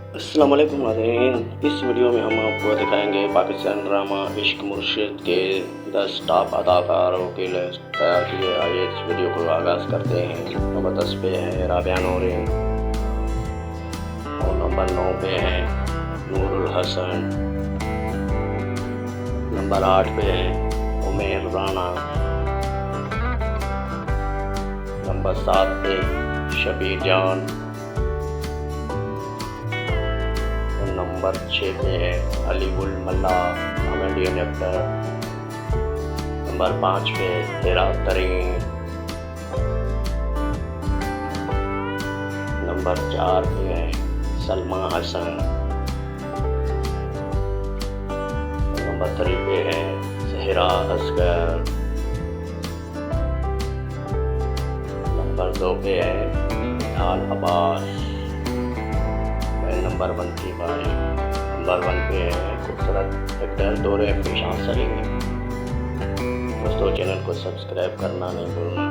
अस्सलाम वालेकुम नाज़रीन। इस वीडियो में हम आपको दिखाएंगे पाकिस्तान ड्रामा इश्क मुर्शिद के 10 टॉप अदाकारों के लिस्ट तैयार किए। आइए इस वीडियो को आगाज़ करते हैं। नंबर 10 पे है राबिया नूरीन और नंबर 9 पे है नूरुल हसन। नंबर 8 पे है उमेर राना। नंबर 7 पे शबीर जान। नंबर 6 पे है अलीगुल मल्ला, कॉमेडियन एक्टर। नंबर 5 पे हिरा तरीन। नंबर 4 पे है सलमा हसन। नंबर 3 पे है सहरा असगर। नंबर 2 पे है निहाल अब्बास। नंबर 1 की बात नंबर 1 पे है खूबसूरत एक्टर दौरे पेशान सलीम। दोस्तों चैनल को सब्सक्राइब करना नहीं भूलना।